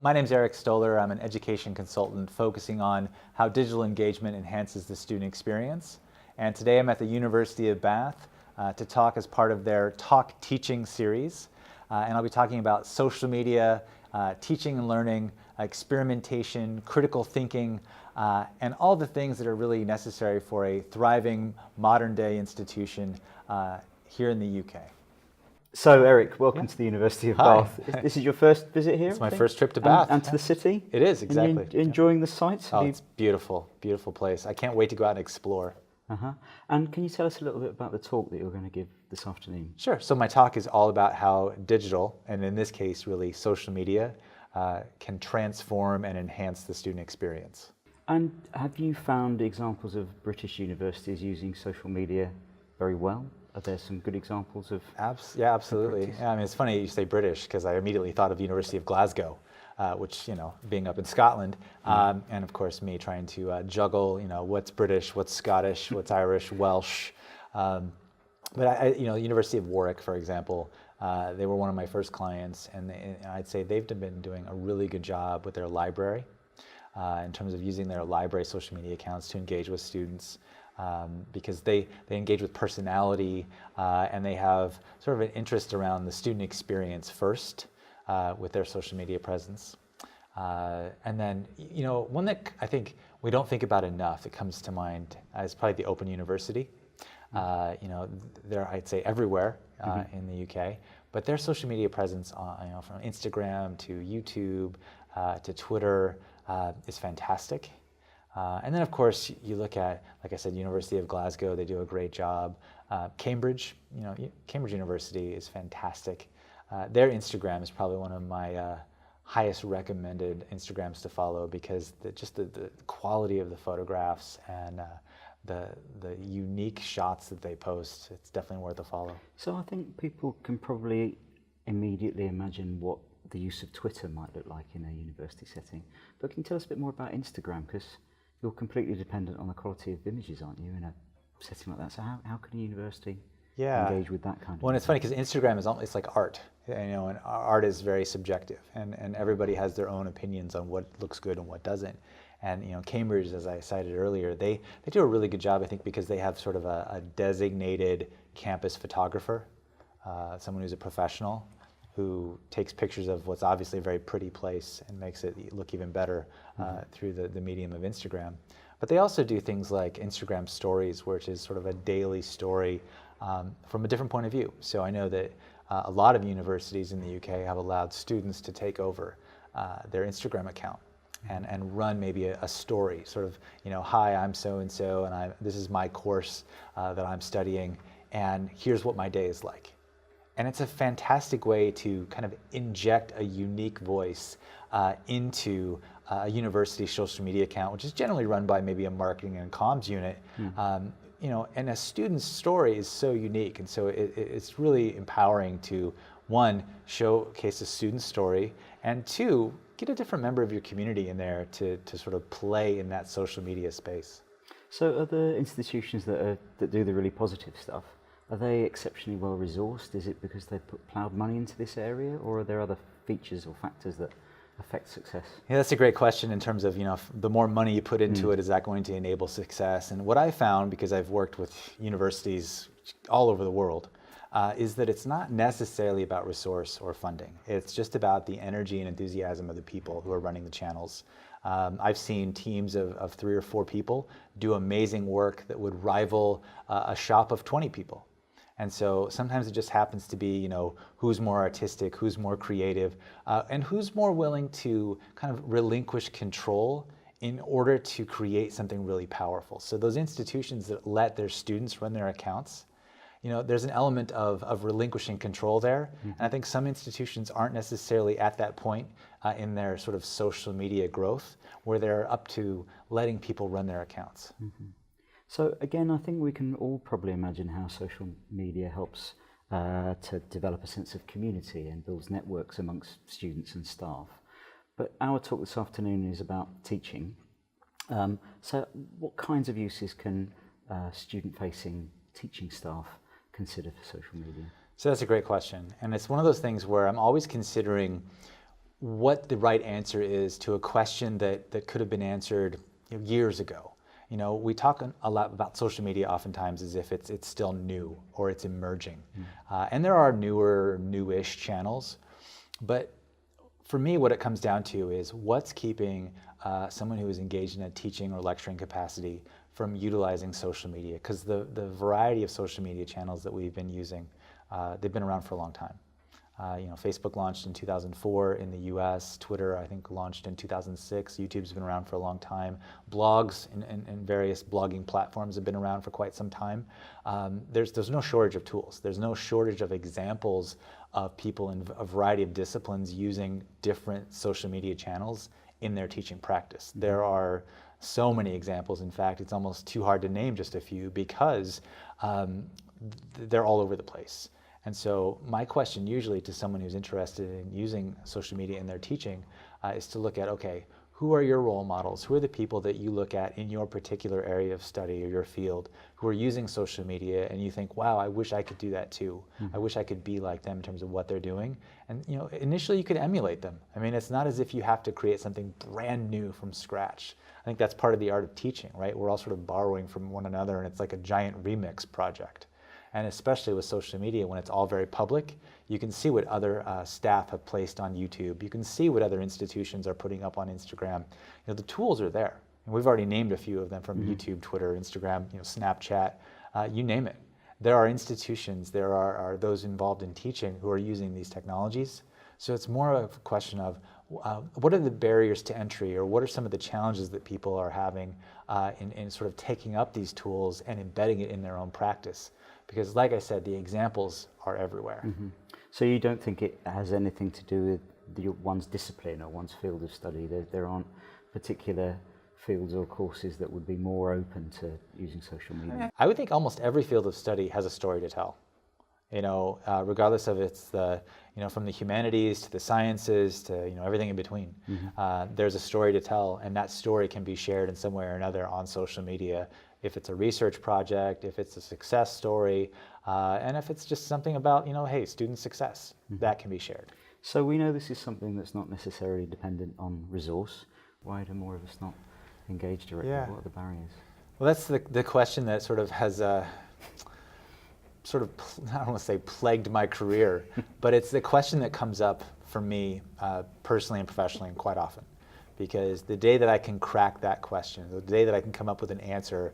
My name's Eric Stoller. I'm an education consultant focusing on how digital engagement enhances the student experience. And today I'm at the University of Bath to talk as part of their Talk Teaching series. And I'll be talking about social media, teaching and learning, experimentation, critical thinking, and all the things that are really necessary for a thriving modern day institution here in the UK. So, Eric, welcome to the University of Hi. Bath. This is your first visit here? It's my first trip to Bath. And to the city? It is, exactly. And you're enjoying the sights? Oh, it's beautiful, beautiful place. I can't wait to go out and explore. And can you tell us a little bit about the talk that you're going to give this afternoon? Sure. So my talk is all about how digital, and in this case really social media, can transform and enhance the student experience. And have you found examples of British universities using social media very well? Are there some good examples of? Yeah, absolutely. Yeah, I mean, it's funny you say British because I immediately thought of the University of Glasgow, which, you know, being up in Scotland, and of course me trying to juggle, you know, what's British, what's Scottish, what's Irish, Welsh. But you know, University of Warwick, for example, they were one of my first clients, and I'd say they've been doing a really good job with their library in terms of using their library social media accounts to engage with students. Because they engage with personality and they have sort of an interest around the student experience first with their social media presence. And then, you know, one that I think we don't think about enough that comes to mind is probably the Open University. You know, they're, I'd say, everywhere in the UK, but their social media presence, you know, from Instagram to YouTube to Twitter is fantastic. And then, of course, you look at, like I said, University of Glasgow, they do a great job. Cambridge, you know, Cambridge University is fantastic. Their Instagram is probably one of my highest recommended Instagrams to follow because just the quality of the photographs and the unique shots that they post, it's definitely worth a follow. So I think people can probably immediately imagine what the use of Twitter might look like in a university setting. But can you tell us a bit more about Instagram? Because you're completely dependent on the quality of images, aren't you, in a setting like that? So how can a university engage with that kind of? Well, and it's funny because Instagram is it's like art, you know, and art is very subjective, and everybody has their own opinions on what looks good and what doesn't. And you know, Cambridge, as I cited earlier, they do a really good job, I think, because they have sort of a designated campus photographer, someone who's a professional, who takes pictures of what's obviously a very pretty place and makes it look even better through the medium of Instagram. But they also do things like Instagram stories, which is sort of a daily story from a different point of view. So I know that a lot of universities in the UK have allowed students to take over their Instagram account and run maybe a story, sort of, you know, hi, I'm so-and-so, and this is my course that I'm studying, and here's what my day is like. And it's a fantastic way to kind of inject a unique voice into a university social media account, which is generally run by maybe a marketing and comms unit. You know, and a student's story is so unique, and so it's really empowering to, one, showcase a student's story, and two, get a different member of your community in there to sort of play in that social media space. So are the institutions that do the really positive stuff, are they exceptionally well resourced? Is it because they've ploughed money into this area, or are there other features or factors that affect success? Yeah, that's a great question in terms of, you know, the more money you put into it, is that going to enable success? And what I found, because I've worked with universities all over the world, is that it's not necessarily about resource or funding. It's just about the energy and enthusiasm of the people who are running the channels. I've seen teams of 3 or 4 people do amazing work that would rival a shop of 20 people. And so sometimes it just happens to be, you know, who's more artistic, who's more creative, and who's more willing to kind of relinquish control in order to create something really powerful. So those institutions that let their students run their accounts, you know, there's an element of relinquishing control there. And I think some institutions aren't necessarily at that point in their sort of social media growth where they're up to letting people run their accounts. So again, I think we can all probably imagine how social media helps to develop a sense of community and builds networks amongst students and staff. But our talk this afternoon is about teaching. So what kinds of uses can student-facing teaching staff consider for social media? So that's a great question. And it's one of those things where I'm always considering what the right answer is to a question that could have been answered years ago. We talk a lot about social media oftentimes as if it's still new or it's emerging. And there are newish channels. But for me, what it comes down to is what's keeping someone who is engaged in a teaching or lecturing capacity from utilizing social media. Because the variety of social media channels that we've been using, they've been around for a long time. Facebook launched in 2004 in the US. Twitter, I think, launched in 2006. YouTube's been around for a long time. Blogs and various blogging platforms have been around for quite some time. There's no shortage of tools. There's no shortage of examples of people in a variety of disciplines using different social media channels in their teaching practice. There are so many examples. In fact, it's almost too hard to name just a few because they're all over the place. And so my question usually to someone who's interested in using social media in their teaching is to look at, okay, who are your role models? Who are the people that you look at in your particular area of study or your field who are using social media and you think, wow, I wish I could do that too. I wish I could be like them in terms of what they're doing. And initially you could emulate them. I mean, it's not as if you have to create something brand new from scratch. I think that's part of the art of teaching, right? We're all sort of borrowing from one another and it's like a giant remix project. And especially with social media, when it's all very public, you can see what other staff have placed on YouTube. You can see what other institutions are putting up on Instagram. The tools are there. And we've already named a few of them from YouTube, Twitter, Instagram, Snapchat, you name it. There are institutions, there are those involved in teaching who are using these technologies. So it's more of a question of what are the barriers to entry, or what are some of the challenges that people are having in sort of taking up these tools and embedding it in their own practice. Because like I said, the examples are everywhere. So you don't think it has anything to do with one's discipline or one's field of study? There aren't particular fields or courses that would be more open to using social media? I would think almost every field of study has a story to tell. Regardless of it's from the humanities to the sciences to everything in between. There's a story to tell, and that story can be shared in some way or another on social media. If it's a research project, if it's a success story, and if it's just something about hey, student success, that can be shared. So we know this is something that's not necessarily dependent on resource. Why do more of us not engage directly? Yeah. What are the barriers? Well, that's the question that sort of has I don't want to say plagued my career, but it's the question that comes up for me personally and professionally and quite often. Because the day that I can crack that question, the day that I can come up with an answer,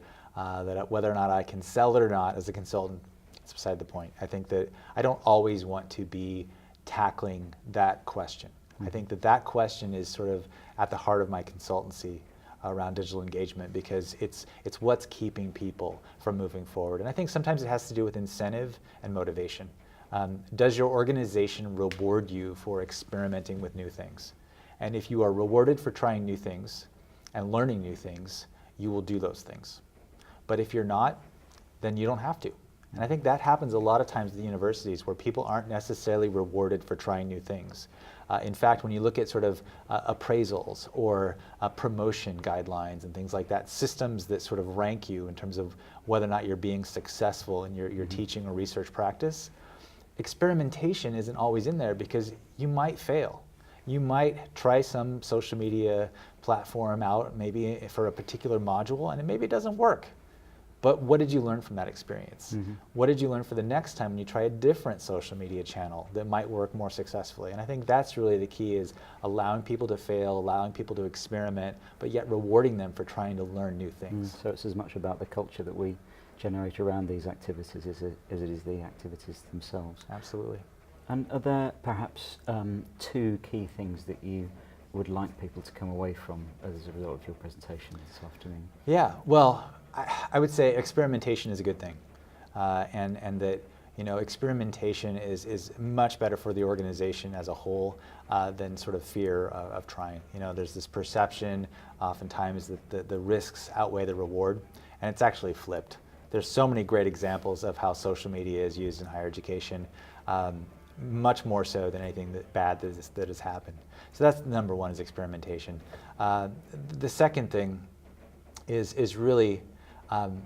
whether or not I can sell it or not as a consultant, it's beside the point. I think that I don't always want to be tackling that question. I think that question is sort of at the heart of my consultancy around digital engagement, because it's what's keeping people from moving forward. And I think sometimes it has to do with incentive and motivation. Does your organization reward you for experimenting with new things? And if you are rewarded for trying new things and learning new things, you will do those things. But if you're not, then you don't have to. And I think that happens a lot of times at the universities where people aren't necessarily rewarded for trying new things. In fact, when you look at sort of appraisals or promotion guidelines and things like that, systems that sort of rank you in terms of whether or not you're being successful in your teaching or research practice, experimentation isn't always in there because you might fail. You might try some social media platform out maybe for a particular module and maybe it doesn't work. But what did you learn from that experience? What did you learn for the next time when you try a different social media channel that might work more successfully? And I think that's really the key, is allowing people to fail, allowing people to experiment, but yet rewarding them for trying to learn new things. So it's as much about the culture that we generate around these activities as it is the activities themselves. Absolutely. And are there perhaps two key things that you would like people to come away from as a result of your presentation this afternoon? Yeah, well, I would say experimentation is a good thing, and that experimentation is much better for the organization as a whole than sort of fear of trying. There's this perception oftentimes that the risks outweigh the reward, and it's actually flipped. There's so many great examples of how social media is used in higher education, much more so than anything bad that has happened. So that's number one, is experimentation. The second thing is really, and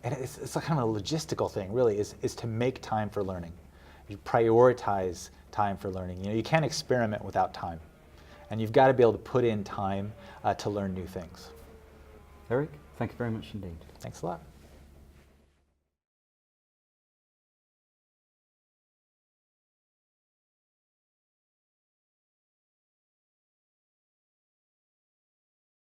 it's like kind of a logistical thing really, is to make time for learning. You prioritize time for learning. You can't experiment without time. And you've got to be able to put in time to learn new things. Eric, thank you very much indeed. Thanks a lot.